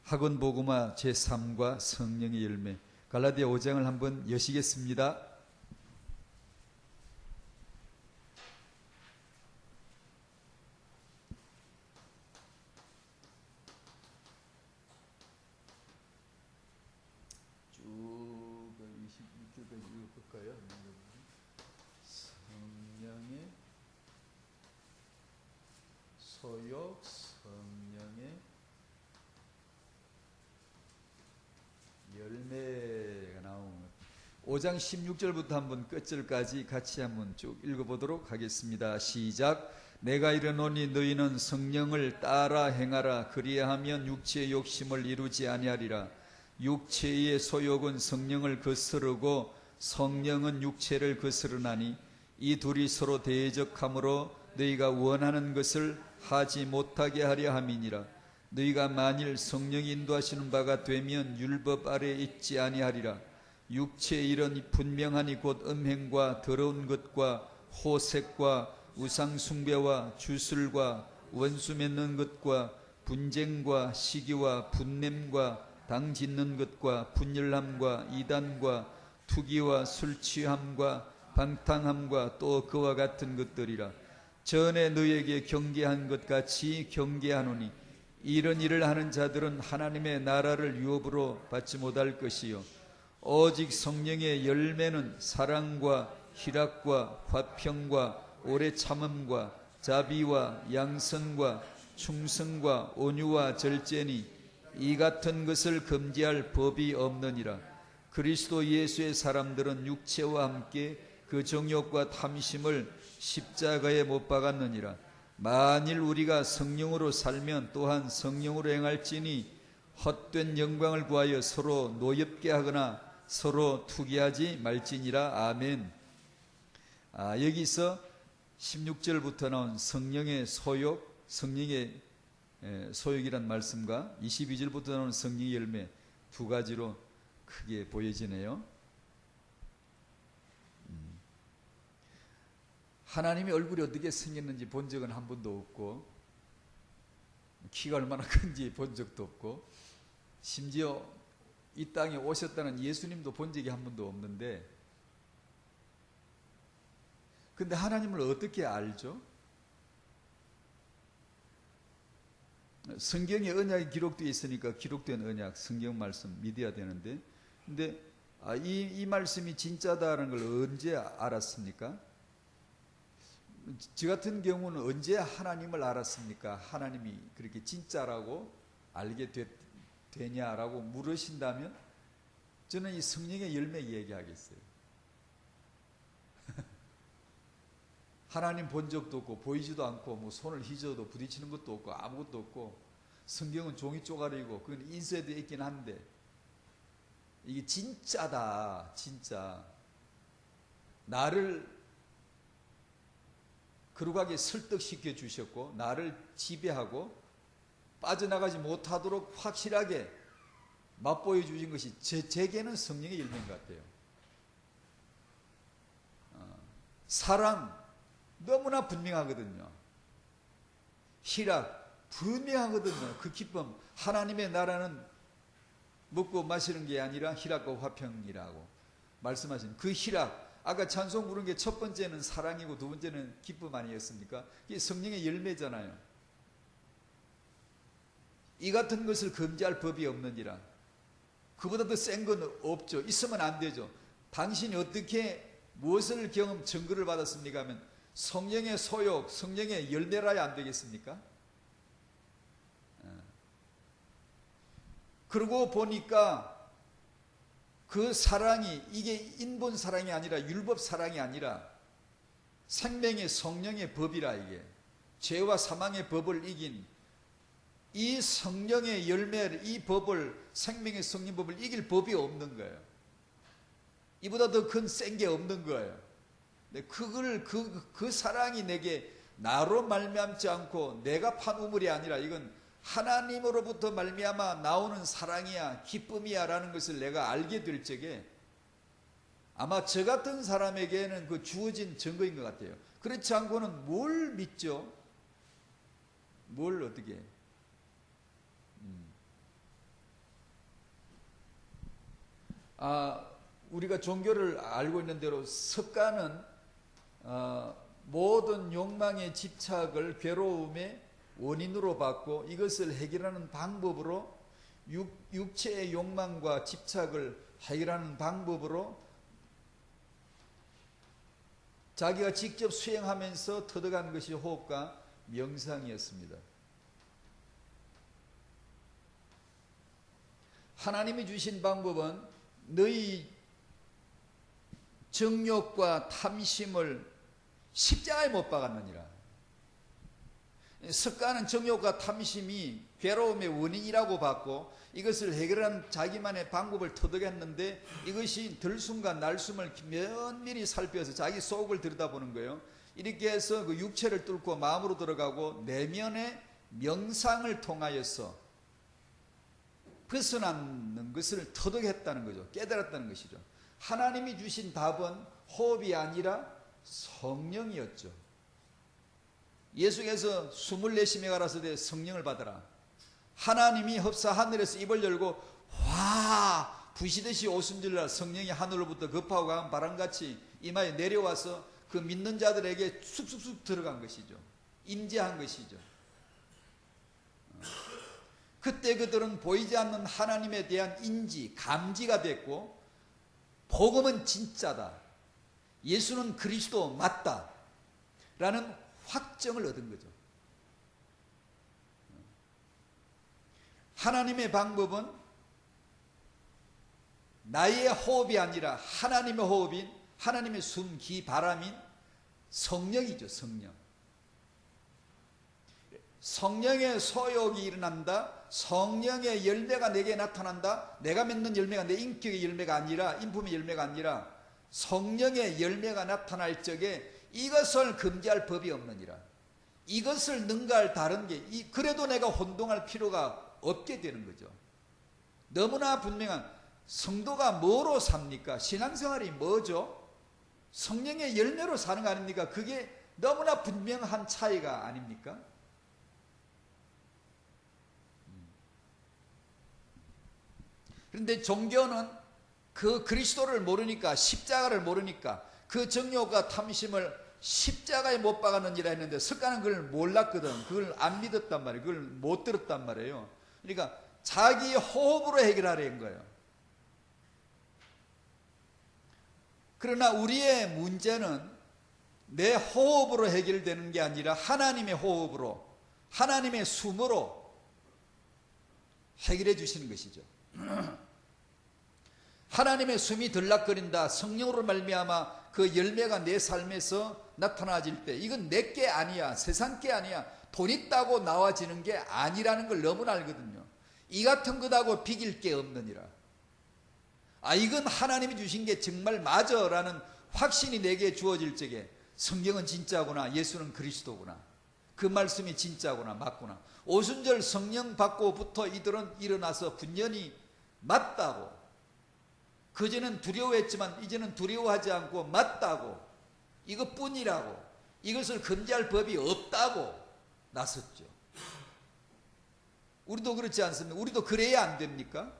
학원 복음화 제3과 성령의 열매, 갈라디아 5장을 한번 여시겠습니다. 쭉 26절까지 읽어볼까요? 성령의 소욕, 성령의 열매가 나오는 5장 16절부터 한번 끝절까지 같이 한번 쭉 읽어보도록 하겠습니다. 시작. 내가 이르노니 너희는 성령을 따라 행하라. 그리하면 육체의 욕심을 이루지 아니하리라. 육체의 소욕은 성령을 거스르고 성령은 육체를 거스르나니 이 둘이 서로 대적하므로 너희가 원하는 것을 하지 못하게 하려 함이니라. 너희가 만일 성령이 인도하시는 바가 되면 율법 아래에 있지 아니하리라. 육체의 일은 분명하니 곧 음행과 더러운 것과 호색과 우상숭배와 주술과 원수 맺는 것과 분쟁과 시기와 분냄과 당 짓는 것과 분열함과 이단과 투기와 술취함과 방탕함과 또 그와 같은 것들이라. 전에 너희에게 경계한 것 같이 경계하노니 이런 일을 하는 자들은 하나님의 나라를 유업으로 받지 못할 것이요 오직 성령의 열매는 사랑과 희락과 화평과 오래 참음과 자비와 양선과 충성과 온유와 절제니 이 같은 것을 금지할 법이 없느니라. 그리스도 예수의 사람들은 육체와 함께 그 정욕과 탐심을 십자가에 못 박았느니라. 만일 우리가 성령으로 살면 또한 성령으로 행할지니 헛된 영광을 구하여 서로 노엽게 하거나 서로 투기하지 말지니라. 아멘. 여기서 16절부터 나온 성령의 소욕, 성령의 소욕이란 말씀과 22절부터 나오는 성령의 열매 두 가지로 크게 보여지네요. 하나님의 얼굴이 어떻게 생겼는지 본 적은 한 번도 없고 키가 얼마나 큰지 본 적도 없고 심지어 이 땅에 오셨다는 예수님도 본 적이 한 번도 없는데 근데 하나님을 어떻게 알죠? 성경에 언약이 기록되어 있으니까 기록된 언약, 성경 말씀 믿어야 되는데 근데 이 말씀이 진짜다라는 걸 언제 알았습니까? 저 같은 경우는 언제 하나님을 알았습니까? 하나님이 그렇게 진짜라고 알게 되냐라고 물으신다면 저는 이 성령의 열매 얘기하겠어요. 하나님 본 적도 없고 보이지도 않고 뭐 손을 휘저어도 부딪히는 것도 없고 아무것도 없고 성경은 종이 쪼가리고 그건 인쇄되어 있긴 한데 이게 진짜다. 진짜 나를 거룩하게 설득시켜 주셨고 나를 지배하고 빠져나가지 못하도록 확실하게 맛보여 주신 것이 제게는 성령의 열매인 것 같아요. 사랑 너무나 분명하거든요. 희락 분명하거든요. 그 기쁨 하나님의 나라는 먹고 마시는 게 아니라 희락과 화평이라고 말씀하신 그 희락 아까 찬송 부른 게 첫 번째는 사랑이고 두 번째는 기쁨 아니었습니까? 이게 성령의 열매잖아요. 이 같은 것을 금지할 법이 없느니라. 그보다 더 센 건 없죠. 있으면 안 되죠. 당신이 어떻게 무엇을 경험 증거를 받았습니까? 하면 성령의 소욕, 성령의 열매라야 안 되겠습니까? 그러고 보니까 그 사랑이 이게 인본 사랑이 아니라 율법 사랑이 아니라 생명의 성령의 법이라 이게 죄와 사망의 법을 이긴 이 성령의 열매를 이 법을 생명의 성령 법을 이길 법이 없는 거예요. 이보다 더 큰 센 게 없는 거예요. 근데 그걸 그 사랑이 내게 나로 말미암지 않고 내가 판 우물이 아니라 이건 하나님으로부터 말미암아 나오는 사랑이야 기쁨이야 라는 것을 내가 알게 될 적에 아마 저 같은 사람에게는 그 주어진 증거인 것 같아요. 그렇지 않고는 뭘 믿죠? 뭘 어떻게 우리가 종교를 알고 있는 대로 습관은 모든 욕망의 집착을 괴로움의 원인으로 봤고, 이것을 해결하는 방법으로 육체의 욕망과 집착을 해결하는 방법으로 자기가 직접 수행하면서 터득한 것이 호흡과 명상이었습니다. 하나님이 주신 방법은 너희 정욕과 탐심을 십자가에 못 박았느니라. 습관은 정욕과 탐심이 괴로움의 원인이라고 봤고, 이것을 해결하는 자기만의 방법을 터득했는데, 이것이 들숨과 날숨을 면밀히 살펴서 자기 속을 들여다보는 거예요. 이렇게 해서 그 육체를 뚫고 마음으로 들어가고 내면의 명상을 통하여서 벗어나는 것을 터득했다는 거죠. 깨달았다는 것이죠. 하나님이 주신 답은 호흡이 아니라 성령이었죠. 예수께서 24심에 가라사대 성령을 받아라. 하나님이 흡사 하늘에서 입을 열고 와 부시듯이 오순절날 성령이 하늘로부터 급하고 강한 바람같이 이마에 내려와서 그 믿는 자들에게 쑥쑥쑥 들어간 것이죠. 임재한 것이죠. 그때 그들은 보이지 않는 하나님에 대한 인지, 감지가 됐고, 복음은 진짜다, 예수는 그리스도 맞다 라는 확정을 얻은 거죠. 하나님의 방법은 나의 호흡이 아니라 하나님의 호흡인, 하나님의 숨, 기, 바람인 성령이죠. 성령. 성령의 소욕이 일어난다. 성령의 열매가 내게 나타난다. 내가 맺는 열매가 내 인격의 열매가 아니라, 인품의 열매가 아니라 성령의 열매가 나타날 적에 이것을 금지할 법이 없느니라. 이것을 능가할 다른 게, 그래도 내가 혼동할 필요가 없게 되는 거죠. 너무나 분명한, 성도가 뭐로 삽니까? 신앙생활이 뭐죠? 성령의 열매로 사는 거 아닙니까? 그게 너무나 분명한 차이가 아닙니까? 그런데 종교는 그 그리스도를 모르니까, 십자가를 모르니까 그 정욕과 탐심을 십자가에 못 박았느니라 했는데, 석가는 그걸 몰랐거든. 그걸 안 믿었단 말이에요. 그걸 못 들었단 말이에요. 그러니까 자기 호흡으로 해결하려는 거예요. 그러나 우리의 문제는 내 호흡으로 해결되는 게 아니라 하나님의 호흡으로, 하나님의 숨으로 해결해 주시는 것이죠. 하나님의 숨이 들락거린다, 성령으로 말미암아 그 열매가 내 삶에서 나타나질 때, 이건 내 게 아니야, 세상 게 아니야, 돈 있다고 나와지는 게 아니라는 걸 너무나 알거든요. 이 같은 것하고 비길 게 없느니라. 이건 하나님이 주신 게 정말 맞아 라는 확신이 내게 주어질 적에, 성경은 진짜구나, 예수는 그리스도구나, 그 말씀이 진짜구나, 맞구나. 오순절 성령 받고부터 이들은 일어나서 분연히 맞다고, 그전엔 두려워했지만 이제는 두려워하지 않고 맞다고, 이것뿐이라고, 이것을 금지할 법이 없다고 나섰죠. 우리도 그렇지 않습니까? 우리도 그래야 안 됩니까?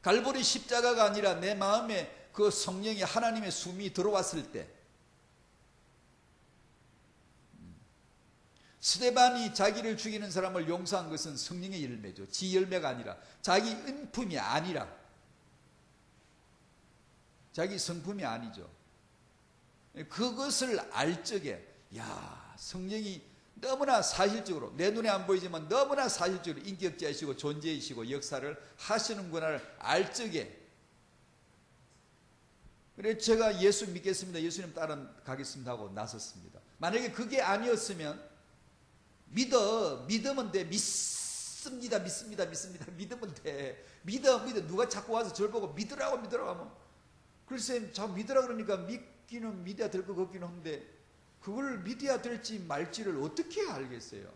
갈보리 십자가가 아니라 내 마음에 그 성령이, 하나님의 숨이 들어왔을 때, 스데반이 자기를 죽이는 사람을 용서한 것은 성령의 열매죠. 지 열매가 아니라, 자기 인품이 아니라, 자기 성품이 아니죠. 그것을 알 적에, 야, 성령이 너무나 사실적으로, 내 눈에 안 보이지만 너무나 사실적으로 인격자이시고 존재이시고 역사를 하시는구나를 알 적에, 그래서 제가 예수 믿겠습니다, 예수님 따라가겠습니다 하고 나섰습니다. 만약에 그게 아니었으면, 믿으면 돼, 믿습니다, 믿으면 돼, 믿어, 누가 자꾸 와서 저를 보고 믿으라고 하면, 글쎄, 저 믿으라 그러니까 믿기는 믿어야 될 것 같기는 한데, 그걸 믿어야 될지 말지를 어떻게 알겠어요?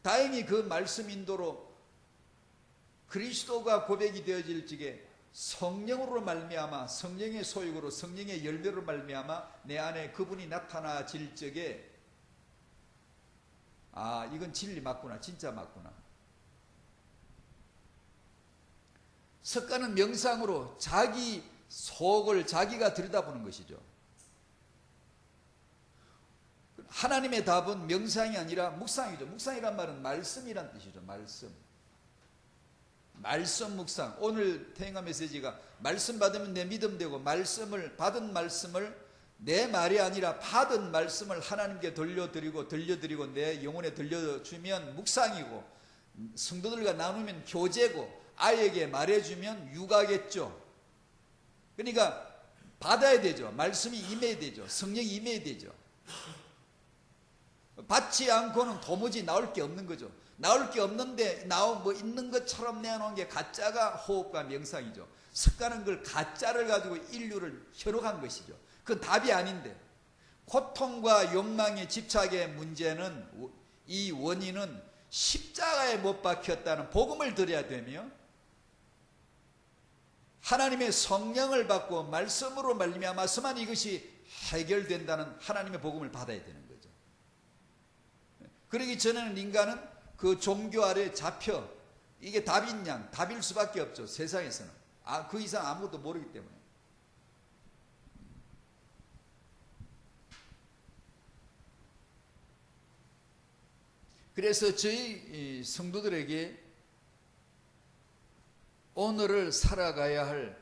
다행히 그 말씀 인도로 그리스도가 고백이 되어질 적에, 성령으로 말미암아, 성령의 소욕으로, 성령의 열매로 말미암아 내 안에 그분이 나타나질 적에, 이건 진리 맞구나, 진짜 맞구나. 습관은 명상으로 자기 속을 자기가 들여다보는 것이죠. 하나님의 답은 명상이 아니라 묵상이죠. 묵상이란 말은 말씀이란 뜻이죠. 말씀 묵상. 오늘 태영아 메시지가 말씀 받으면 내 믿음 되고, 말씀을 받은 말씀을 내 말이 아니라 받은 말씀을 하나님께 들려드리고 내 영혼에 들려주면 묵상이고, 성도들과 나누면 교제고, 아이에게 말해주면 육아겠죠. 그러니까 받아야 되죠. 말씀이 임해야 되죠. 성령이 임해야 되죠. 받지 않고는 도무지 나올 게 없는 거죠. 나올 게 없는데 있는 것처럼 내놓은 게 가짜가 호흡과 명상이죠. 습관은 그걸 가짜를 가지고 인류를 현혹한 것이죠. 그건 답이 아닌데, 고통과 욕망의 집착의 문제는, 이 원인은 십자가에 못 박혔다는 복음을 들어야 되며, 하나님의 성령을 받고 말씀으로 말미암아서만 이것이 해결된다는 하나님의 복음을 받아야 되는 거죠. 그러기 전에는 인간은 그 종교 아래 잡혀, 이게 답인 양, 답일 수밖에 없죠. 세상에서는 그 이상 아무것도 모르기 때문에. 그래서 저희 성도들에게 오늘을 살아가야 할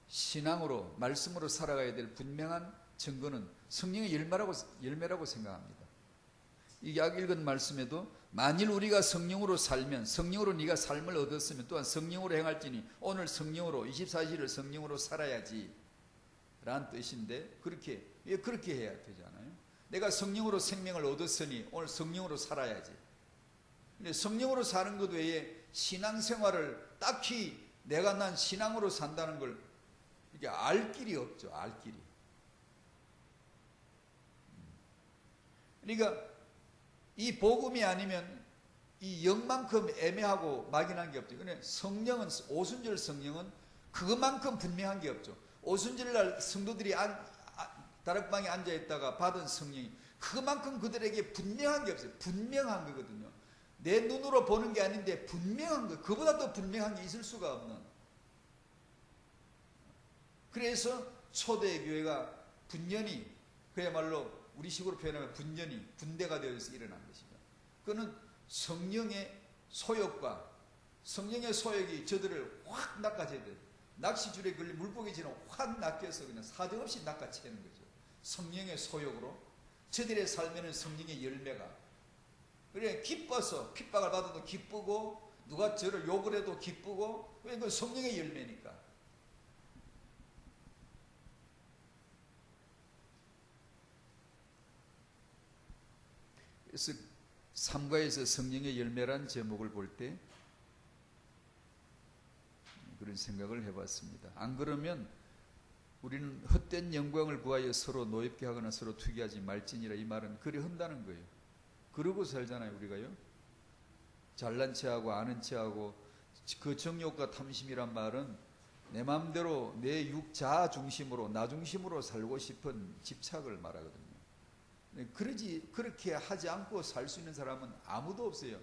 신앙으로, 말씀으로 살아가야 될 분명한 증거는 성령의 열매라고 생각합니다. 이 약 읽은 말씀에도 만일 우리가 성령으로 살면, 성령으로 네가 삶을 얻었으면 또한 성령으로 행할지니, 오늘 성령으로 24시를 성령으로 살아야지 라는 뜻인데, 그렇게 해야 되잖아요. 내가 성령으로 생명을 얻었으니 오늘 성령으로 살아야지. 근데 성령으로 사는 것 외에 신앙생활을 딱히 내가 난 신앙으로 산다는 걸 이게 알 길이 없죠. 알 길이. 그러니까 이 복음이 아니면 이 영만큼 애매하고 막연한 게 없죠. 근데 성령은, 오순절 성령은 그것만큼 분명한 게 없죠. 오순절날 성도들이 다락방에 앉아있다가 받은 성령이 그것만큼 그들에게 분명한 게 없어요. 분명한 거거든요. 내 눈으로 보는 게 아닌데 분명한 거, 그보다 더 분명한 게 있을 수가 없는. 그래서 초대교회가 분연히, 그야말로 우리식으로 표현하면 분연히 군대가 되어서 일어난 것이죠. 그는 성령의 소욕과, 성령의 소욕이 저들을 확 낚아채야 돼요. 낚시줄에 걸린 물고기처럼 확 낚여서 그냥 사정없이 낚아채는 거죠. 성령의 소욕으로 저들의 삶에는 성령의 열매가, 그래 기뻐서 핍박을 받아도 기쁘고, 누가 저를 욕을 해도 기쁘고, 그 성령의 열매니까. 그래서 3가에서 성령의 열매란 제목을 볼 때 그런 생각을 해봤습니다. 안 그러면 우리는 헛된 영광을 구하여 서로 노엽게 하거나 서로 투기하지 말지니라, 이 말은 그리 한다는 거예요. 그러고 살잖아요, 우리가요. 잘난 체하고 아는 체하고, 그 정욕과 탐심이란 말은 내 마음대로 내 육자 중심으로, 나 중심으로 살고 싶은 집착을 말하거든요. 그렇게 하지 않고 살 수 있는 사람은 아무도 없어요.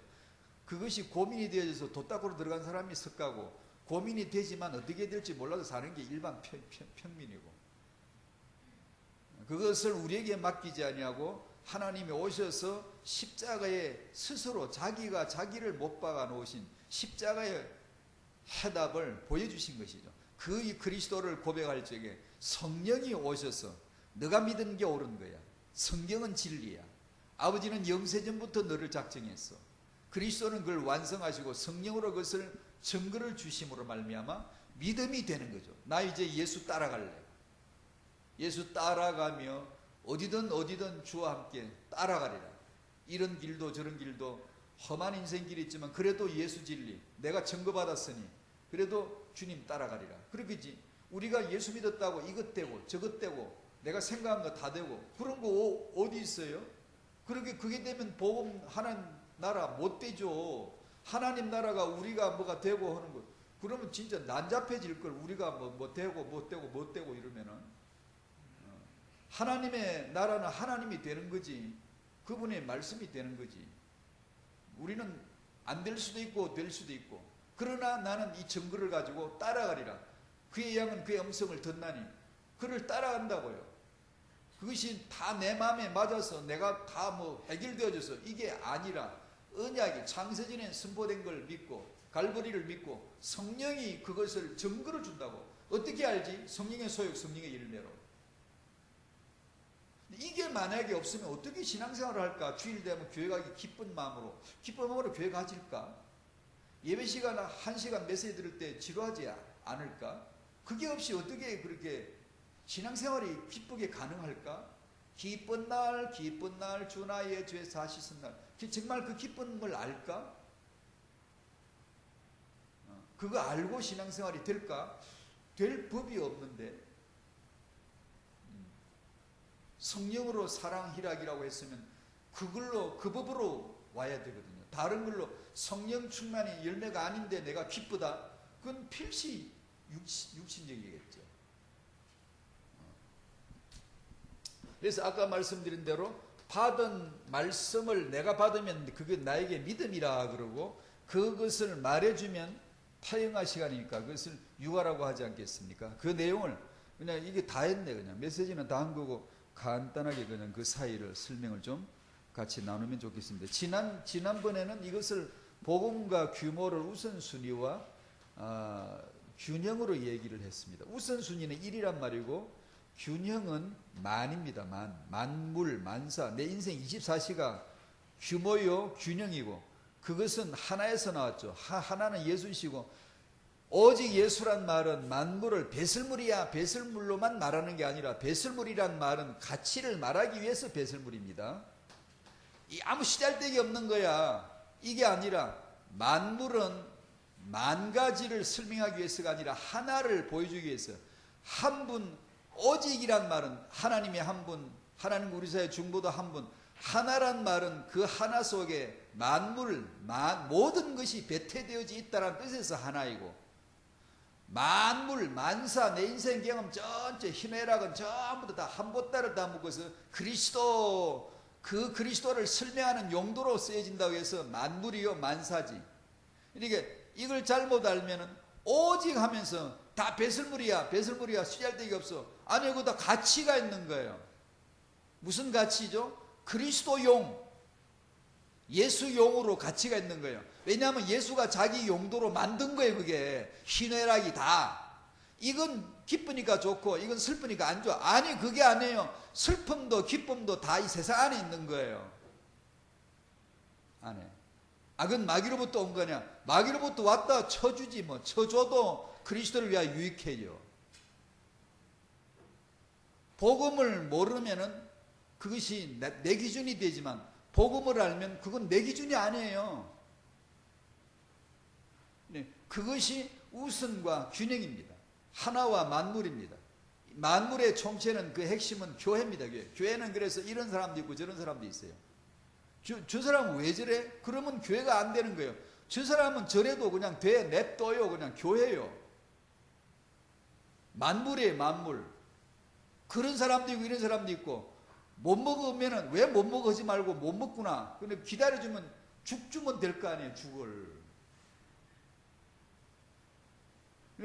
그것이 고민이 되어져서 돛닦으로 들어간 사람이 석가고, 고민이 되지만 어떻게 될지 몰라서 사는 게 일반 평민이고, 그것을 우리에게 맡기지 아니하고 하나님이 오셔서 십자가에 스스로 자기가 자기를 못 박아 놓으신 십자가의 해답을 보여주신 것이죠. 그 그리스도를 고백할 적에 성령이 오셔서 너가 믿은 게 옳은 거야. 성경은 진리야. 아버지는 영세전부터 너를 작정했어. 그리스도는 그걸 완성하시고 성령으로 그것을 증거를 주심으로 말미암아 믿음이 되는 거죠. 나 이제 예수 따라갈래. 예수 따라가며 어디든 주와 함께 따라가리라. 이런 길도 저런 길도 험한 인생길이 있지만 그래도 예수 진리, 내가 증거받았으니 그래도 주님 따라가리라. 그렇겠지. 우리가 예수 믿었다고 이것 되고 저것 되고 내가 생각한 거 다 되고 그런 거 어디 있어요? 그게 되면 복음 하나님 나라 못 되죠. 하나님 나라가 우리가 뭐가 되고 하는 거, 그러면 진짜 난잡해질 걸. 우리가 뭐 되고 못 되고 이러면은 하나님의 나라는 하나님이 되는 거지, 그분의 말씀이 되는 거지. 우리는 안 될 수도 있고 될 수도 있고, 그러나 나는 이 증거를 가지고 따라가리라. 그의 양은 그의 음성을 듣나니 그를 따라간다고요. 그것이 다 내 마음에 맞아서 내가 다 뭐 해결되어져서 이게 아니라 언약이 창세전에 선포된 걸 믿고 갈보리를 믿고 성령이 그것을 증거를 준다고. 어떻게 알지? 성령의 소욕, 성령의 열매로. 이게 만약에 없으면 어떻게 신앙생활을 할까? 주일 되면 교회 가기 기쁜 마음으로 교회 가질까? 예배 시간 1시간 메시지 들을 때 지루하지 않을까? 그게 없이 어떻게 그렇게 신앙생활이 기쁘게 가능할까? 기쁜 날 주 나의 죄 다 씻은 날. 정말 그 기쁨을 알까? 그거 알고 신앙생활이 될까? 될 법이 없는데. 성령으로 사랑 희락이라고 했으면 그걸로 그 법으로 와야 되거든요. 다른 걸로 성령 충만이 열매가 아닌데 내가 기쁘다. 그건 필시 육신적이겠죠. 그래서 아까 말씀드린 대로 받은 말씀을 내가 받으면 그게 나에게 믿음이라 그러고 그것을 말해주면 타영화 시간이니까 그것을 육아라고 하지 않겠습니까? 그 내용을 그냥 이게 다 했네. 그냥 메시지는 다 한 거고 간단하게 그냥 그 사이를 설명을 좀 같이 나누면 좋겠습니다. 지난번에는 이것을 복음과 규모를 우선순위와 균형으로 얘기를 했습니다. 우선순위는 1이란 말이고 균형은 만입니다. 만물, 만사. 내 인생 24시가 규모요 균형이고 그것은 하나에서 나왔죠. 하나는 예수이시고 오직 예수란 말은 만물을 배설물로만 말하는 게 아니라 배설물이란 말은 가치를 말하기 위해서 배설물입니다. 아무 시달대기 없는 거야. 이게 아니라 만물은 만 가지를 설명하기 위해서가 아니라 하나를 보여주기 위해서 한 분, 오직이란 말은 하나님의 한 분, 하나님 우리 사회 중보도 한 분, 하나란 말은 그 하나 속에 만물, 모든 것이 배태되어져 있다는 뜻에서 하나이고 만물, 만사, 내 인생 경험 전체 희매락은 전부 다 한 보따를 다 묶어서 그리스도, 그 그리스도를 설명하는 용도로 쓰여진다고 해서 만물이요 만사지. 그러니까 이걸 잘못 알면은 오직 하면서 다 배설물이야 수잘데기 없어. 아니 그거 다 가치가 있는 거예요. 무슨 가치죠? 그리스도용, 예수용으로 가치가 있는 거예요. 왜냐하면 예수가 자기 용도로 만든 거예요. 그게 희뇌락이 다. 이건 기쁘니까 좋고 이건 슬프니까 안 좋아. 아니 그게 아니에요. 슬픔도 기쁨도 다 이 세상 안에 있는 거예요. 안에. 그건 마귀로부터 온 거냐? 마귀로부터 왔다 쳐주지 뭐. 쳐줘도 그리스도를 위하여 유익해요. 복음을 모르면은 그것이 내 기준이 되지만 복음을 알면 그건 내 기준이 아니에요. 그것이 우선과 균형입니다. 하나와 만물입니다. 만물의 총체는 그 핵심은 교회입니다. 교회는 그래서 이런 사람도 있고 저런 사람도 있어요. 저 사람은 왜 저래? 그러면 교회가 안 되는 거예요. 저 사람은 저래도 그냥 냅둬요. 그냥 교회요. 만물이에요. 만물. 그런 사람도 있고 이런 사람도 있고 못 먹으면은 왜 못 먹어 하지 말고 못 먹구나. 근데 기다려주면 죽 주면 될 거 아니에요. 죽을.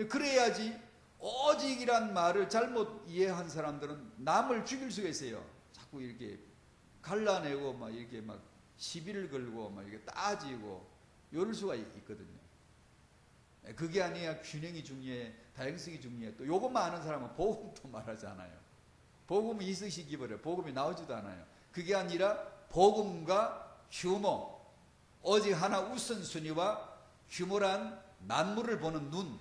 그래야지. 오직이란 말을 잘못 이해한 사람들은 남을 죽일 수가 있어요. 자꾸 이렇게 갈라내고 막 이렇게 막 시비를 걸고 막 이렇게 따지고 이럴 수가 있거든요. 그게 아니야. 균형이 중요해. 다양성이 중요해. 또 요것만 아는 사람은 복음도 말하지 않아요. 복음이 이석시키 버려요. 복음이 나오지도 않아요. 그게 아니라 복음과 규모, 오직 하나 우선순위와 규모란 만물을 보는 눈.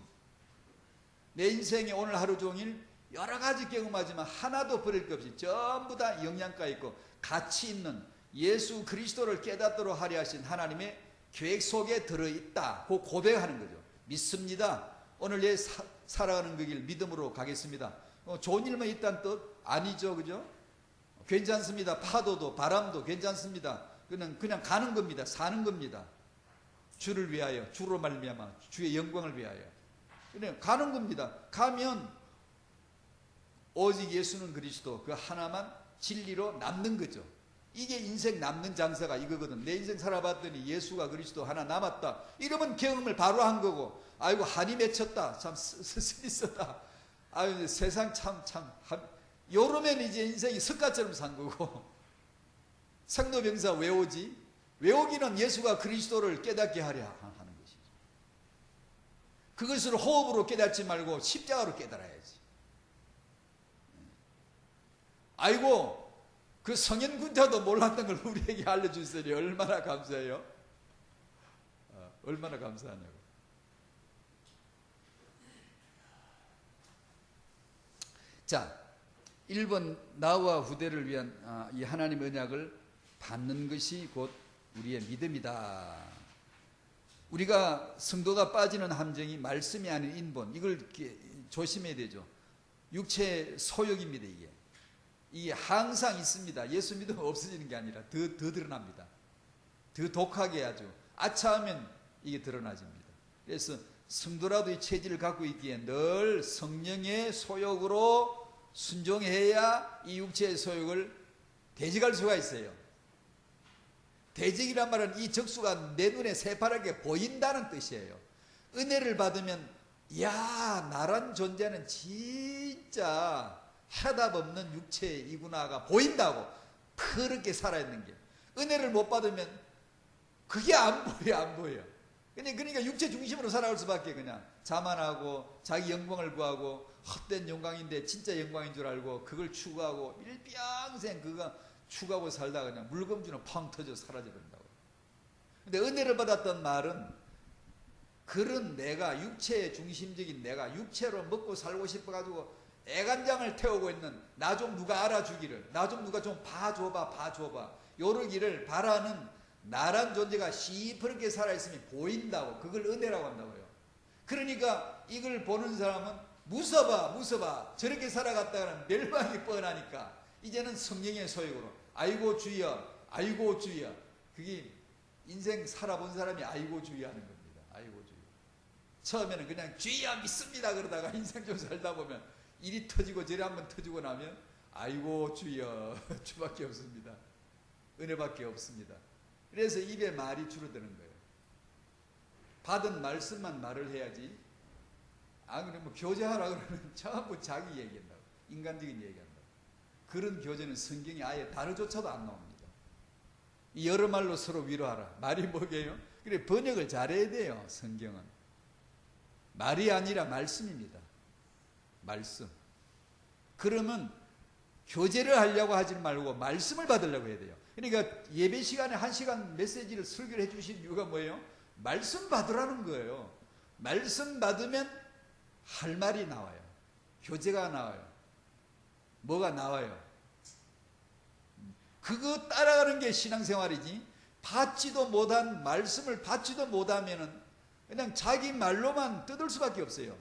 내 인생에 오늘 하루 종일 여러 가지 경험하지만 하나도 버릴 것 없이 전부 다 영양가 있고 가치 있는 예수 그리스도를 깨닫도록 하려 하신 하나님의 계획 속에 들어있다. 그 고백하는 거죠. 믿습니다. 오늘 내 살아가는 그 길 믿음으로 가겠습니다. 좋은 일만 있다는 뜻 아니죠. 그죠? 괜찮습니다. 파도도 바람도 괜찮습니다. 그냥 가는 겁니다. 사는 겁니다. 주를 위하여, 주로 말미암아 주의 영광을 위하여 그냥 가는 겁니다. 가면 오직 예수는 그리스도 그 하나만 진리로 남는 거죠. 이게 인생 남는 장사가 이거거든. 내 인생 살아봤더니 예수가 그리스도 하나 남았다. 이러면 경험을 바로 한 거고, 아이고 한이 맺혔다. 참 스스리 있었다. 아유 세상 참 요러면 이제 인생이 습관처럼 산 거고. 상노병사 외우지? 외우기는 예수가 그리스도를 깨닫게 하려 하는 것이죠. 그것을 호흡으로 깨닫지 말고 십자가로 깨달아야지. 아이고 그 성현군자도 몰랐던 걸 우리에게 알려주시니 얼마나 감사해요. 얼마나 감사하냐고. 자, 1번 나와 후대를 위한 이 하나님의 언약을 받는 것이 곧 우리의 믿음이다. 우리가 성도가 빠지는 함정이 말씀이 아닌 인본, 이걸 조심해야 되죠. 육체의 소욕입니다. 이게 항상 있습니다. 예수 믿으면 없어지는 게 아니라 더 드러납니다. 더 독하게 아주 아차하면 이게 드러나집니다. 그래서 성도라도 이 체질을 갖고 있기에 늘 성령의 소욕으로 순종해야 이 육체의 소욕을 대적할 수가 있어요. 대적이란 말은 이 적수가 내 눈에 새파랗게 보인다는 뜻이에요. 은혜를 받으면 야 나란 존재는 진짜 해답 없는 육체이구나가 보인다고. 그렇게 살아있는 게. 은혜를 못 받으면 그게 안 보여. 그러니까 육체 중심으로 살아갈 수밖에. 그냥 자만하고 자기 영광을 구하고 헛된 영광인데 진짜 영광인 줄 알고 그걸 추구하고 일평생 그거 추구하고 살다가 그냥 물금주는 펑 터져 사라져버린다고. 근데 은혜를 받았던 말은 그런 내가, 육체의 중심적인 내가 육체로 먹고 살고 싶어가지고 애간장을 태우고 있는 나 좀 누가 알아주기를, 나 좀 누가 좀 봐줘봐 요러기를 바라는 나란 존재가 시퍼렇게 살아있으면 보인다고. 그걸 은혜라고 한다고요. 그러니까 이걸 보는 사람은 무서봐 저렇게 살아갔다가는 멸망이 뻔하니까 이제는 성령의 소욕으로 아이고 주여 그게 인생 살아본 사람이 아이고 주여 하는 겁니다. 아이고 주여. 처음에는 그냥 주여 믿습니다 그러다가 인생 좀 살다 보면 이리 터지고 저리 한번 터지고 나면 아이고 주여 주밖에 없습니다. 은혜밖에 없습니다. 그래서 입에 말이 줄어드는 거예요. 받은 말씀만 말을 해야지. 그러면 교제하라 그러면 전부 자기 얘기한다고. 인간적인 얘기한다고. 그런 교제는 성경에 아예 단어조차도 안 나옵니다. 여러 말로 서로 위로하라. 말이 뭐게요? 그래 번역을 잘해야 돼요. 성경은 말이 아니라 말씀입니다. 말씀. 그러면 교제를 하려고 하지 말고 말씀을 받으려고 해야 돼요. 그러니까 예배 시간에 1시간 메시지를 설교를 해주신 이유가 뭐예요? 말씀 받으라는 거예요. 말씀 받으면 할 말이 나와요. 교제가 나와요. 뭐가 나와요? 그거 따라가는 게 신앙생활이지. 받지도 못한 말씀을 받지도 못하면은 그냥 자기 말로만 뜯을 수밖에 없어요.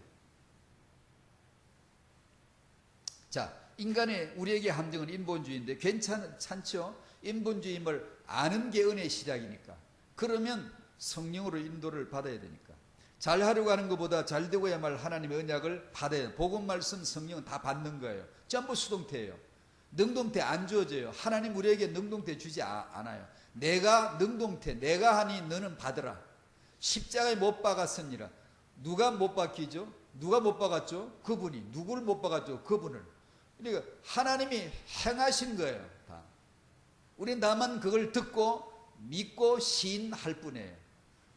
자, 인간의 우리에게 함정은 인본주의인데 괜찮죠? 인본주의임을 아는 게 은혜의 시작이니까. 그러면 성령으로 인도를 받아야 되니까. 잘하려고 하는 것보다 잘되고야말 하나님의 언약을 받아야 돼요. 복음, 말씀, 성령은 다 받는 거예요. 전부 수동태예요. 능동태 안 주어져요. 하나님 우리에게 능동태 주지 않아요. 내가 능동태, 내가 하니 너는 받으라. 십자가에 못 박았으니라. 누가 못 박히죠? 누가 못 박았죠? 그분이. 누구를 못 박았죠? 그분을. 그러니까 하나님이 행하신 거예요. 다. 우린 다만 그걸 듣고 믿고 시인할 뿐이에요.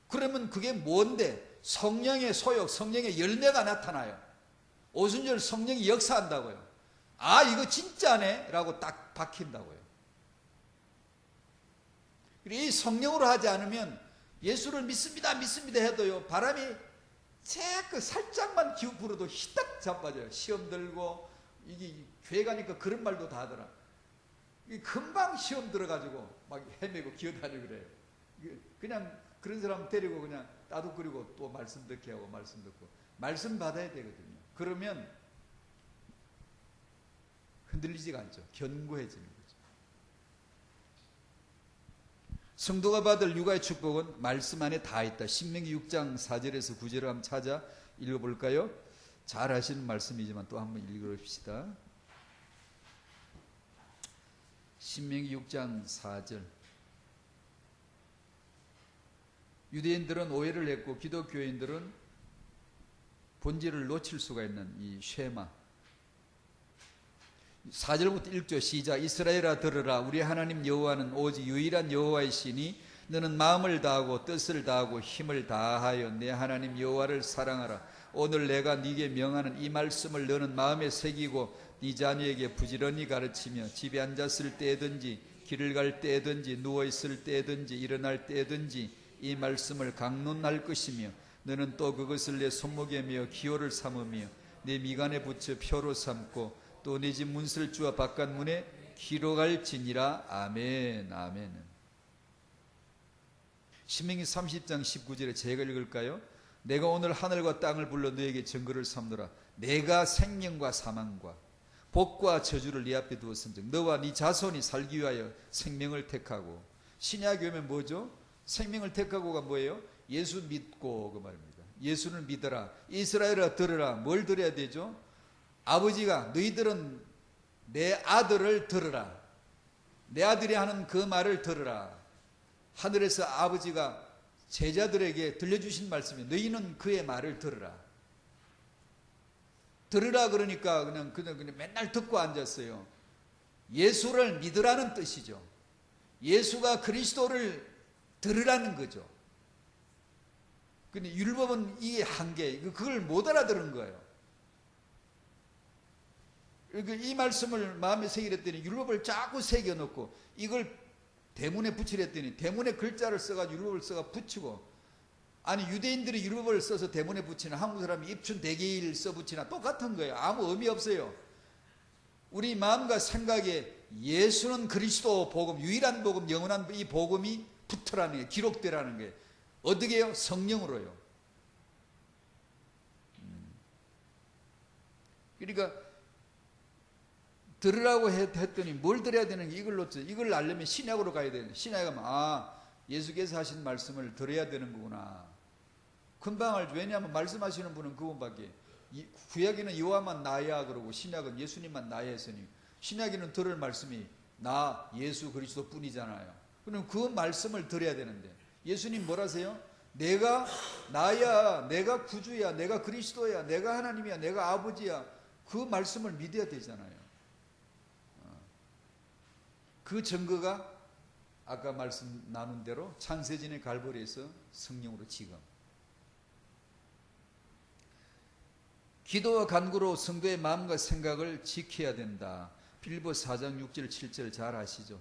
그러면 그게 뭔데? 성령의 소욕, 성령의 열매가 나타나요. 오순절 성령이 역사한다고요. 이거 진짜네 라고 딱 박힌다고요. 이 성령으로 하지 않으면 예수를 믿습니다 해도요, 바람이 자꾸 살짝만 기우 불어도 히딱 자빠져요. 시험 들고 이게 교회 가니까 그런 말도 다 하더라. 금방 시험 들어가지고 막 헤매고 기어다니고 그래요. 그냥 그런 사람 데리고 그냥 따독거리고 또 말씀 듣게 하고 말씀 듣고 말씀 받아야 되거든요. 그러면 흔들리지가 않죠. 견고해지는 거죠. 성도가 받을 육아의 축복은 말씀 안에 다 있다. 신명기 6장 4절에서 9절을 한번 찾아 읽어볼까요? 잘 아시는 말씀이지만 또 한번 읽어봅시다. 신명기 6장 4절. 유대인들은 오해를 했고 기독교인들은 본질을 놓칠 수가 있는 이 쉐마. 4절부터 1절 시작. 이스라엘아 들으라. 우리 하나님 여호와는 오직 유일한 여호와이시니 너는 마음을 다하고 뜻을 다하고 힘을 다하여 내 하나님 여호와를 사랑하라. 오늘 내가 네게 명하는 이 말씀을 너는 마음에 새기고 네 자녀에게 부지런히 가르치며 집에 앉았을 때든지 길을 갈 때든지 누워있을 때든지 일어날 때든지 이 말씀을 강론할 것이며 너는 또 그것을 내 손목에 메어 기호를 삼으며 내 미간에 붙여 표로 삼고 또 내 집 문설주와 바깥문에 기록할지니라. 아멘. 아멘. 신명기 30장 19절에 제가 읽을까요? 내가 오늘 하늘과 땅을 불러 너에게 증거를 삼노라. 내가 생명과 사망과 복과 저주를 네 앞에 두었은즉 너와 네 자손이 살기 위하여 생명을 택하고. 신약에 오면 뭐죠? 생명을 택하고가 뭐예요? 예수 믿고 그 말입니다. 예수를 믿어라. 이스라엘아 들으라. 뭘 들어야 되죠? 아버지가 너희들은 내 아들을 들으라. 내 아들이 하는 그 말을 들으라. 하늘에서 아버지가 제자들에게 들려주신 말씀이 너희는 그의 말을 들으라. 들으라 그러니까 그냥 맨날 듣고 앉았어요. 예수를 믿으라는 뜻이죠. 예수가 그리스도를 들으라는 거죠. 근데 율법은 이게 한계, 그걸 못 알아들은 거예요. 이 말씀을 마음에 새기랬더니 율법을 자꾸 새겨놓고 이걸 대문에 붙이랬더니 대문에 글자를 써가지고 율법을 써가 붙이고. 아니 유대인들이 율법을 써서 대문에 붙이나 한국 사람이 입춘 대개일 써 붙이나 똑같은 거예요. 아무 의미 없어요. 우리 마음과 생각에 예수는 그리스도 복음, 유일한 복음, 영원한 이 복음이 붙으라는 게, 기록되라는 게 어떻게 해요? 성령으로요. 그러니까 들으라고 했더니 뭘 들어야 되는 게 이걸 놓쳐. 이걸 알려면 신약으로 가야 되는. 신약에 가면 예수께서 하신 말씀을 들어야 되는 거구나. 금방 알죠. 왜냐하면 말씀하시는 분은 그분밖에. 구약에는 여호와만 나야 그러고 신약은 예수님만 나야 했으니 신약에는 들을 말씀이 나 예수 그리스도 뿐이잖아요. 그럼 그 말씀을 들어야 되는데 예수님 뭐라세요? 내가 나야, 내가 구주야, 내가 그리스도야, 내가 하나님이야, 내가 아버지야. 그 말씀을 믿어야 되잖아요. 그 증거가 아까 말씀 나눈 대로 창세전의 갈보리에서 성령으로 지금. 기도와 간구로 성도의 마음과 생각을 지켜야 된다. 빌보 4장 6절 7절 잘 아시죠?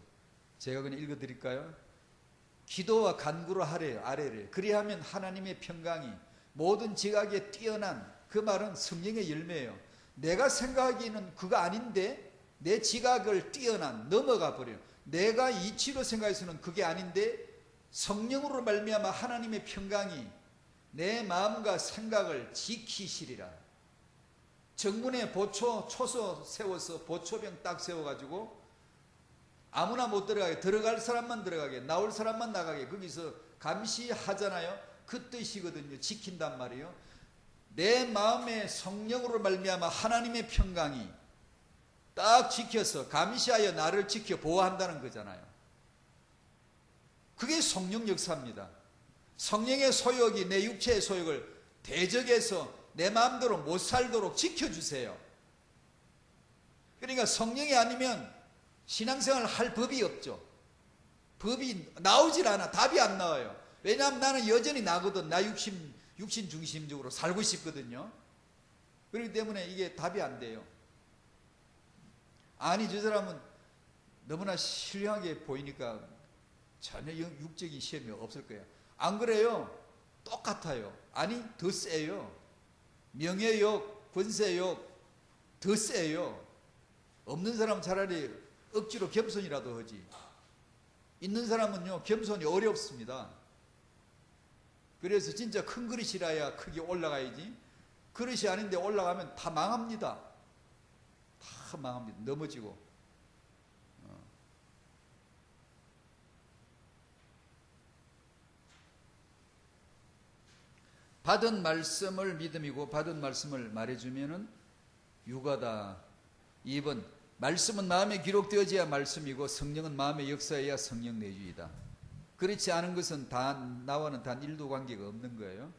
제가 그냥 읽어드릴까요? 기도와 간구로 하래요. 아래래. 그리하면 하나님의 평강이 모든 지각에 뛰어난, 그 말은 성령의 열매예요. 내가 생각하기에는 그거 아닌데 내 지각을 뛰어난, 넘어가 버려요. 내가 이치로 생각해서는 그게 아닌데 성령으로 말미암아 하나님의 평강이 내 마음과 생각을 지키시리라. 정문에 보초, 초소 세워서 보초병 딱 세워가지고 아무나 못 들어가게, 들어갈 사람만 들어가게, 나올 사람만 나가게 거기서 감시하잖아요. 그 뜻이거든요. 지킨단 말이에요. 내 마음의 성령으로 말미암아 하나님의 평강이 딱 지켜서 감시하여 나를 지켜 보호한다는 거잖아요. 그게 성령 역사입니다. 성령의 소욕이 내 육체의 소욕을 대적해서 내 마음대로 못 살도록 지켜주세요. 그러니까 성령이 아니면 신앙생활을 할 법이 없죠. 법이 나오질 않아. 답이 안 나와요. 왜냐하면 나는 여전히 나거든. 나 육신 중심적으로 살고 싶거든요. 그렇기 때문에 이게 답이 안 돼요. 아니 저 사람은 너무나 신령하게 보이니까 전혀 육적인 시험이 없을 거예요. 안 그래요? 똑같아요. 아니 더 세요. 명예욕, 권세욕 더 세요. 없는 사람은 차라리 억지로 겸손이라도 하지. 있는 사람은요 겸손이 어렵습니다. 그래서 진짜 큰 그릇이라야 크게 올라가야지. 그릇이 아닌데 올라가면 다 망합니다. 다 망합니다. 넘어지고. 받은 말씀을 믿음이고 받은 말씀을 말해주면은 유가다. 2번 말씀은 마음에 기록되어져야 말씀이고 성령은 마음에 역사해야 성령 내주이다. 그렇지 않은 것은 나와는 단 1도 관계가 없는 거예요.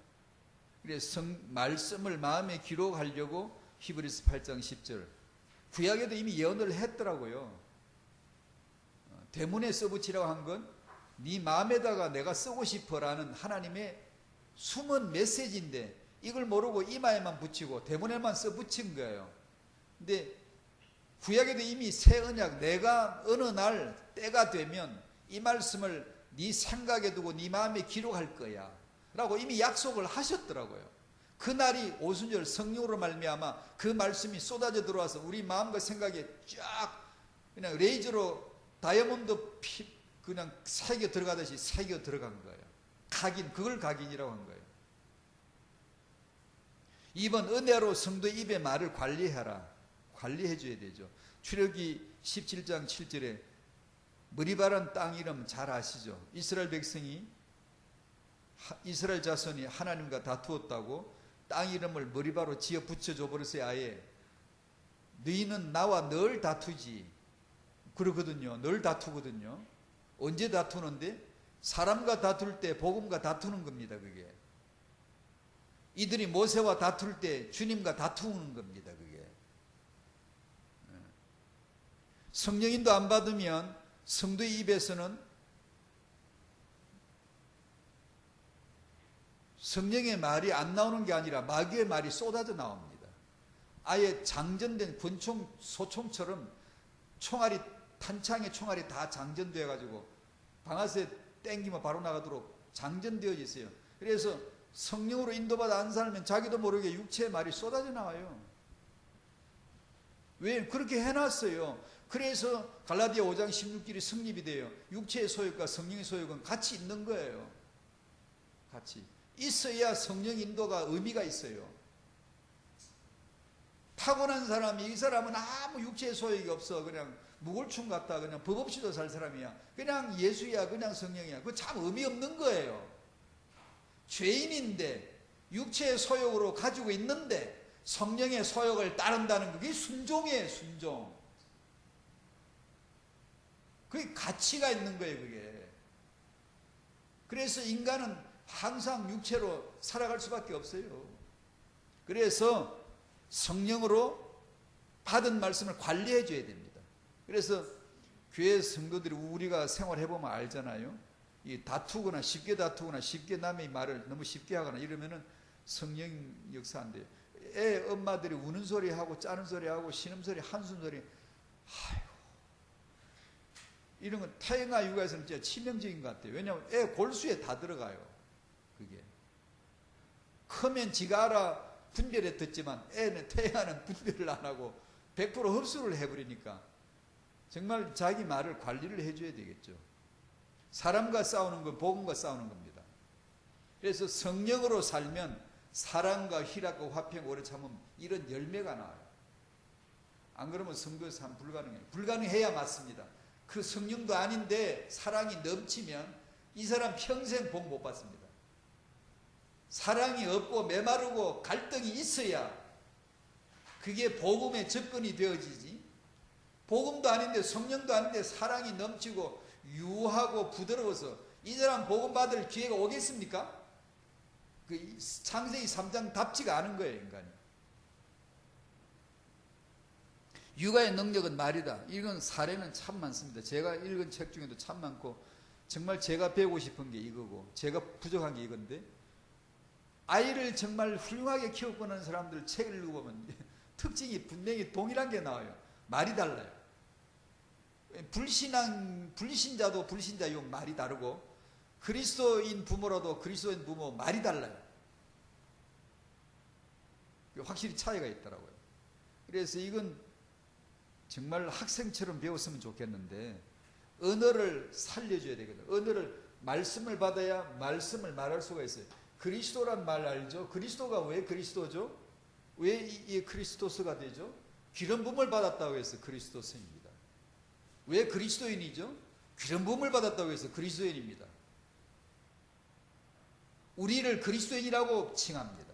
그래서 말씀을 마음에 기록하려고 히브리서 8장 10절 구약에도 이미 예언을 했더라고요. 대문에 써붙이라고 한 건 네 마음에다가 내가 쓰고 싶어라는 하나님의 숨은 메시지인데 이걸 모르고 이마에만 붙이고 대문에만 써붙인 거예요. 근데 구약에도 이미 새 언약 내가 어느 날 때가 되면 이 말씀을 네 생각에 두고 네 마음에 기록할 거야 라고 이미 약속을 하셨더라고요. 그날이 오순절 성령으로 말미암아 그 말씀이 쏟아져 들어와서 우리 마음과 생각에 쫙 그냥 레이저로 다이아몬드 그냥 새겨 들어가듯이 새겨 들어간 거예요. 각인, 그걸 각인이라고 한 거예요. 2번 은혜로 성도의 입의 말을 관리해라. 관리해줘야 되죠. 출애굽기 17장 7절에 머리바란 땅 이름 잘 아시죠? 이스라엘 백성이 이스라엘 자손이 하나님과 다투었다고 땅 이름을 머리바로 지어 붙여줘 버렸어요. 아예 너희는 나와 늘 다투지 그러거든요. 늘 다투거든요. 언제 다투는데? 사람과 다툴 때 복음과 다투는 겁니다. 그게 이들이 모세와 다툴 때 주님과 다투는 겁니다. 그게 성령인도 안 받으면 성도의 입에서는 성령의 말이 안 나오는 게 아니라 마귀의 말이 쏟아져 나옵니다. 아예 장전된 권총, 소총처럼 총알이 탄창의 총알이 다 장전되어 가지고 방아쇠 땡기면 바로 나가도록 장전되어 있어요. 그래서 성령으로 인도받아 안 살면 자기도 모르게 육체의 말이 쏟아져 나와요. 왜? 그렇게 해놨어요. 그래서 갈라디아 5장 16절이 성립이 돼요. 육체의 소욕과 성령의 소욕은 같이 있는 거예요. 같이 있어야 성령 인도가 의미가 있어요. 타고난 사람이 이 사람은 아무 육체의 소욕이 없어. 그냥 무골충 같다. 그냥 법 없이도 살 사람이야. 그냥 예수야. 그냥 성령이야. 그거 참 의미 없는 거예요. 죄인인데 육체의 소욕으로 가지고 있는데 성령의 소욕을 따른다는 그게 순종이에요. 순종. 그게 가치가 있는 거예요. 그게. 그래서 인간은 항상 육체로 살아갈 수밖에 없어요. 그래서 성령으로 받은 말씀을 관리해 줘야 됩니다. 그래서 교회 성도들이 우리가 생활해보면 알잖아요. 이 다투거나 쉽게 남의 말을 너무 쉽게 하거나 이러면은 성령 역사 안 돼요. 애 엄마들이 우는 소리 하고 짜는 소리 하고 신음소리 한숨 소리 아유 이런 건 태영아 육아에서는 진짜 치명적인 것 같아요. 왜냐하면 애 골수에 다 들어가요. 그게 크면 지가 알아 분별해 듣지만 애는 태영아는 분별을 안 하고 100% 흡수를 해버리니까 정말 자기 말을 관리를 해줘야 되겠죠. 사람과 싸우는 건 복음과 싸우는 겁니다. 그래서 성령으로 살면 사랑과 희락과 화평 오래 참으면 이런 열매가 나와요. 안 그러면 성도의 삶 불가능해요. 불가능해야 맞습니다. 그 성령도 아닌데 사랑이 넘치면 이 사람 평생 복 못 받습니다. 사랑이 없고 메마르고 갈등이 있어야 그게 복음의 접근이 되어지지. 복음도 아닌데 성령도 아닌데 사랑이 넘치고 유하고 부드러워서 이 사람 복음 받을 기회가 오겠습니까? 그 창세기 3장 답지가 않은 거예요. 인간이. 육아의 능력은 말이다. 이건 사례는 참 많습니다. 제가 읽은 책 중에도 참 많고 정말 제가 배우고 싶은 게 이거고 제가 부족한 게 이건데 아이를 정말 훌륭하게 키우고 있는 사람들 책을 읽어보면 특징이 분명히 동일한 게 나와요. 말이 달라요. 불신자도 불신자용 말이 다르고 그리스도인 부모라도 그리스도인 부모 말이 달라요. 확실히 차이가 있더라고요. 그래서 이건 정말 학생처럼 배웠으면 좋겠는데 언어를 살려줘야 되거든요. 언어를 말씀을 받아야 말씀을 말할 수가 있어요. 그리스도란 말 알죠? 그리스도가 왜 그리스도죠? 왜 이 그리스도스가 되죠? 기름 부음을 받았다고 해서 그리스도스입니다. 왜 그리스도인이죠? 기름 부음을 받았다고 해서 그리스도인입니다. 우리를 그리스도인이라고 칭합니다.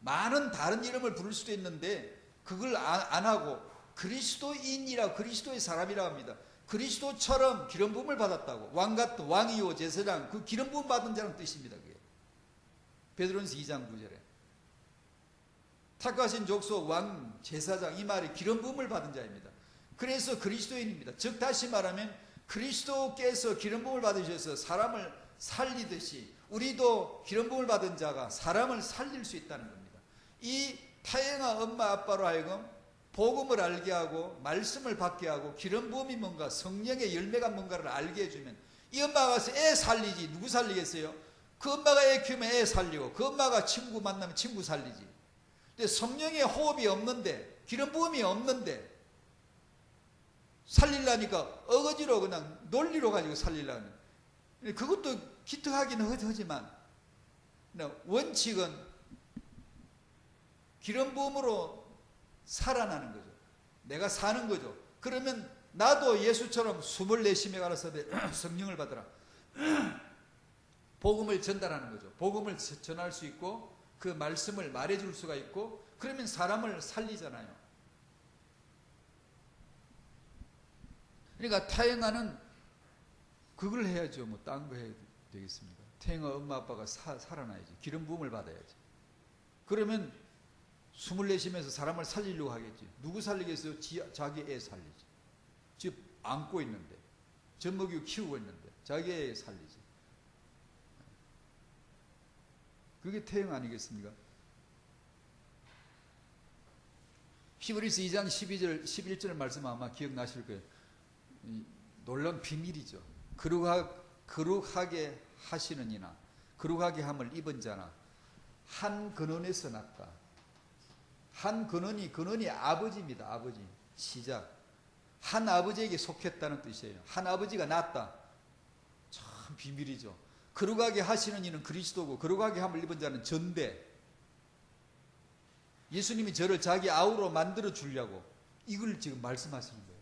많은 다른 이름을 부를 수도 있는데 그걸 안 하고 그리스도인이라 그리스도의 사람이라 합니다. 그리스도처럼 기름 부음을 받았다고. 왕 같은 왕이요 제사장 그 기름 부음 받은 자는 뜻입니다. 그게 베드로전서 2장 9절에 택하신 족속 왕 제사장 이 말이 기름 부음을 받은 자입니다. 그래서 그리스도인입니다. 즉 다시 말하면 그리스도께서 기름 부음을 받으셔서 사람을 살리듯이 우리도 기름 부음을 받은 자가 사람을 살릴 수 있다는 겁니다. 이 타영아 엄마 아빠로 하여금 복음을 알게 하고 말씀을 받게 하고 기름 부음이 뭔가 성령의 열매가 뭔가를 알게 해주면 이 엄마가 가서 애 살리지 누구 살리겠어요? 그 엄마가 애 키우면 애 살리고 그 엄마가 친구 만나면 친구 살리지. 근데 성령의 호흡이 없는데 기름 부음이 없는데 살리려니까 어거지로 그냥 논리로 가지고 살리려는 그것도 기특하기는 하지만 원칙은 기름 부음으로 살아나는 거죠. 내가 사는 거죠. 그러면 나도 예수처럼 숨을 내쉬며 가라사 성령을 받으라. 복음을 전달하는 거죠. 복음을 전할 수 있고 그 말씀을 말해줄 수가 있고 그러면 사람을 살리잖아요. 그러니까 타영아는 그걸 해야죠. 뭐 딴 거 해야 되겠습니까? 타영아 엄마 아빠가 살아나야지. 기름 부음을 받아야지. 그러면 숨을 내쉬면서 사람을 살리려고 하겠지. 누구 살리겠어요? 자기 애 살리지. 집 안고 있는데 젖먹이고 키우고 있는데 자기 애 살리지. 그게 태영 아니겠습니까? 히브리서 2장 12절 11절 말씀 아마 기억나실 거예요. 놀라운 비밀이죠. 거룩하게 하시는 이나 거룩하게 함을 입은 자나 한 근원에서 났다. 한 근원이 아버지입니다. 아버지. 시작. 한 아버지에게 속했다는 뜻이에요. 한 아버지가 낳았다. 참 비밀이죠. 거룩하게 하시는 이는 그리스도고 거룩하게 함을 입은 자는 전대. 예수님이 저를 자기 아우로 만들어 주려고 이걸 지금 말씀하시는 거예요.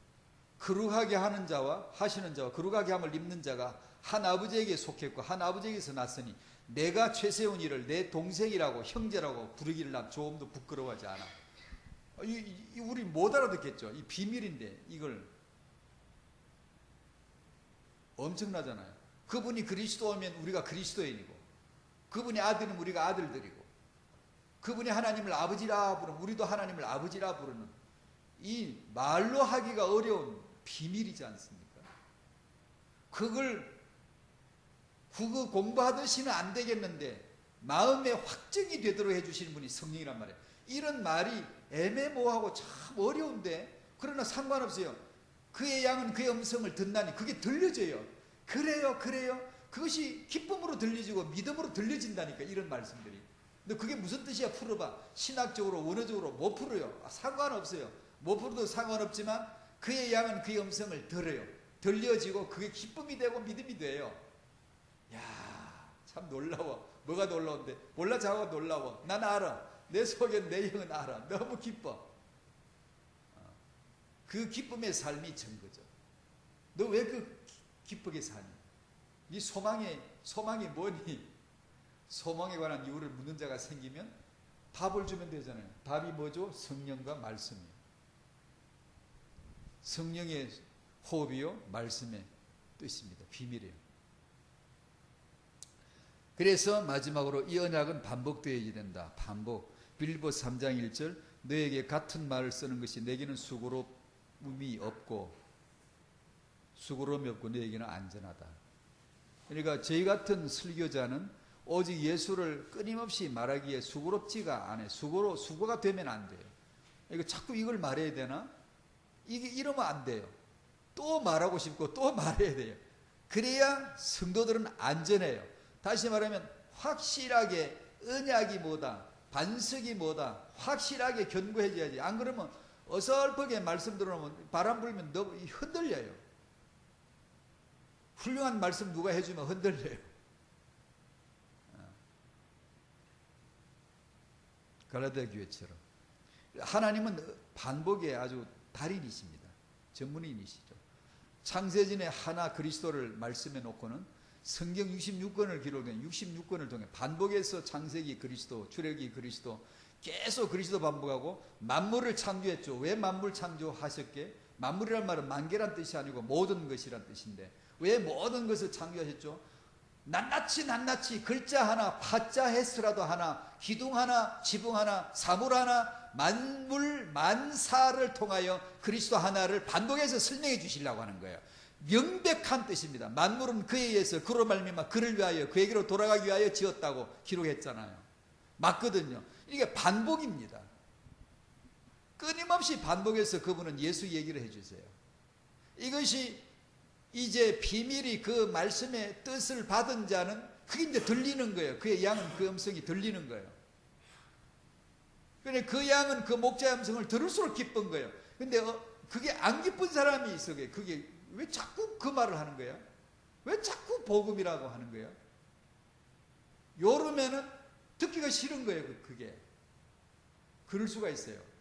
거룩하게 하는 자와 하시는 자와 거룩하게 함을 입는 자가 한 아버지에게 속했고 한 아버지에게서 났으니 내가 최세훈 이를 내 동생이라고 형제라고 부르기를 난 조금도 부끄러워하지 않아. 우리 못 알아듣겠죠. 이 비밀인데 이걸 엄청나잖아요. 그분이 그리스도면 우리가 그리스도인이고 그분이 아들이면 우리가 아들들이고 그분이 하나님을 아버지라 부르면 우리도 하나님을 아버지라 부르는 이 말로 하기가 어려운 비밀이지 않습니까? 그걸 국어 공부하듯이는 안 되겠는데 마음에 확정이 되도록 해주시는 분이 성령이란 말이에요. 이런 말이 애매모호하고 참 어려운데 그러나 상관없어요. 그의 양은 그의 음성을 듣나니 그게 들려져요. 그래요. 그것이 기쁨으로 들려지고 믿음으로 들려진다니까 이런 말씀들이. 근데 그게 무슨 뜻이야? 풀어봐. 신학적으로 원어적으로 못 풀어요. 상관없어요. 못 풀어도 상관없지만 그의 양은 그의 음성을 들어요. 들려지고 그게 기쁨이 되고 믿음이 돼요. 야, 참 놀라워. 뭐가 놀라운데? 몰라 자고 놀라워. 난 알아. 내 속에 내 영은 알아. 너무 기뻐. 그 기쁨의 삶이 증거죠. 너 왜 그 기쁘게 사니? 네 소망이 뭐니? 소망에 관한 이유를 묻는 자가 생기면 답을 주면 되잖아요. 답이 뭐죠? 성령과 말씀이에요. 성령의 호흡이요 말씀의 뜻입니다. 비밀이에요. 그래서 마지막으로 이 언약은 반복되어야 된다. 반복. 빌립보서 3장 1절 너에게 같은 말을 쓰는 것이 내게는 수고로움이 없고 너에게는 안전하다. 그러니까 저희 같은 설교자는 오직 예수를 끊임없이 말하기에 수고롭지가 않아요. 수고가 되면 안 돼요. 이거 자꾸 이걸 말해야 되나? 이러면 안 돼요. 또 말하고 싶고 또 말해야 돼요. 그래야 성도들은 안전해요. 다시 말하면 확실하게 언약이 뭐다, 반석이 뭐다 확실하게 견고해져야지. 안 그러면 어설프게 말씀 들어오면 바람 불면 너무 흔들려요. 훌륭한 말씀 누가 해주면 흔들려요. 갈라디아 교회처럼 하나님은 반복에 아주 달인이십니다. 전문인이시죠. 창세전에 하나 그리스도를 말씀해 놓고는 성경 66권을 기록된 66권을 통해 반복해서 창세기 그리스도, 출애굽기 그리스도, 계속 그리스도 반복하고 만물을 창조했죠. 왜 만물 창조하셨게? 만물이란 말은 만개란 뜻이 아니고 모든 것이란 뜻인데 왜 모든 것을 창조하셨죠? 낱낱이 글자 하나, 파자 해스라도 하나, 기둥 하나, 지붕 하나, 사물 하나, 만물 만사를 통하여 그리스도 하나를 반복해서 설명해 주시려고 하는 거예요. 명백한 뜻입니다. 만물은 그에 의해서 그로 말미암아 그를 위하여 그에게로 돌아가기 위하여 지었다고 기록했잖아요. 맞거든요. 이게 반복입니다. 끊임없이 반복해서 그분은 예수 얘기를 해주세요. 이것이 이제 비밀이 그 말씀의 뜻을 받은 자는 그게 이제 들리는 거예요. 그의 양은 그 음성이 들리는 거예요. 그런데 그 양은 그 목자의 음성을 들을수록 기쁜 거예요. 근데 그게 안 기쁜 사람이 있어. 그게 왜 자꾸 그 말을 하는 거야? 왜 자꾸 복음이라고 하는 거야? 요러면은 듣기가 싫은 거예요. 그게. 그럴 수가 있어요.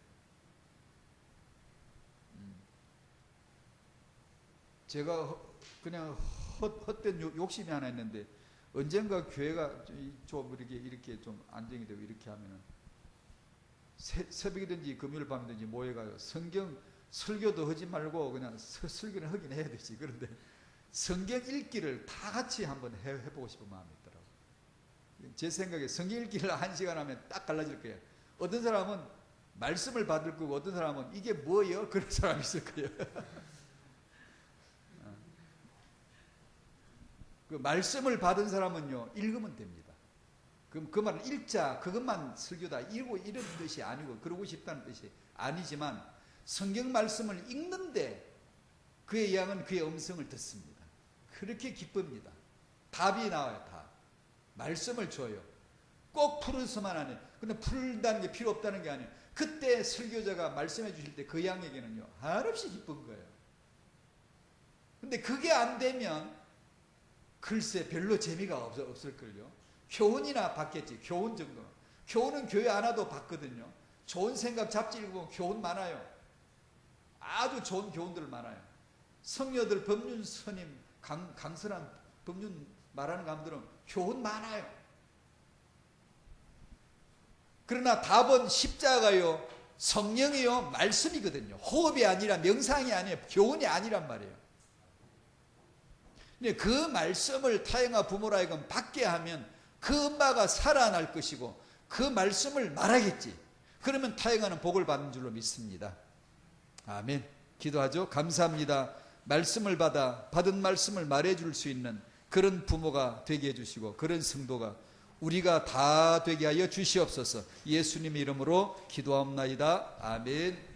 제가 그냥 헛된 욕심이 하나 있는데 언젠가 교회가 좀 이렇게 좀 안정이 되고 이렇게 하면은 새벽이든지 금요일 밤이든지 모여가지고 성경 설교도 하지 말고 그냥 설교는 하긴 해야 되지. 그런데 성경 읽기를 다 같이 한번 해보고 싶은 마음이 있더라고요. 제 생각에 성경 읽기를 1시간 하면 딱 갈라질 거예요. 어떤 사람은 말씀을 받을 거고 어떤 사람은 이게 뭐예요? 그런 사람이 있을 거예요. 그 말씀을 받은 사람은요 읽으면 됩니다. 그럼 그 말은 읽자 그것만 설교다 이런 뜻이 아니고 그러고 싶다는 뜻이 아니지만 성경 말씀을 읽는데 그의 양은 그의 음성을 듣습니다. 그렇게 기쁩니다. 답이 나와요. 답. 말씀을 줘요. 꼭 풀어서만 안 해요. 근데 풀다는 게 필요 없다는 게 아니에요. 그때 설교자가 말씀해 주실 때 그 양에게는요 한없이 기쁜 거예요. 근데 그게 안 되면 글쎄 별로 재미가 없을걸요. 교훈이나 받겠지. 교훈 정도. 교훈은 교회 안 와도 받거든요. 좋은 생각 잡지 읽으면 교훈 많아요. 아주 좋은 교훈들 많아요. 성녀들 법륜 스님 강선한 법륜 말하는 감들은 교훈 많아요. 그러나 답은 십자가요 성령이요 말씀이거든요. 호흡이 아니라 명상이 아니에요. 교훈이 아니란 말이에요. 근데 그 말씀을 타영아 부모라 하여금 받게 하면 그 엄마가 살아날 것이고 그 말씀을 말하겠지. 그러면 타영아는 복을 받는 줄로 믿습니다. 아멘. 기도하죠. 감사합니다. 말씀을 받은 말씀을 말해줄 수 있는 그런 부모가 되게 해주시고 그런 성도가 우리가 다 되게 하여 주시옵소서. 예수님 이름으로 기도하옵나이다. 아멘.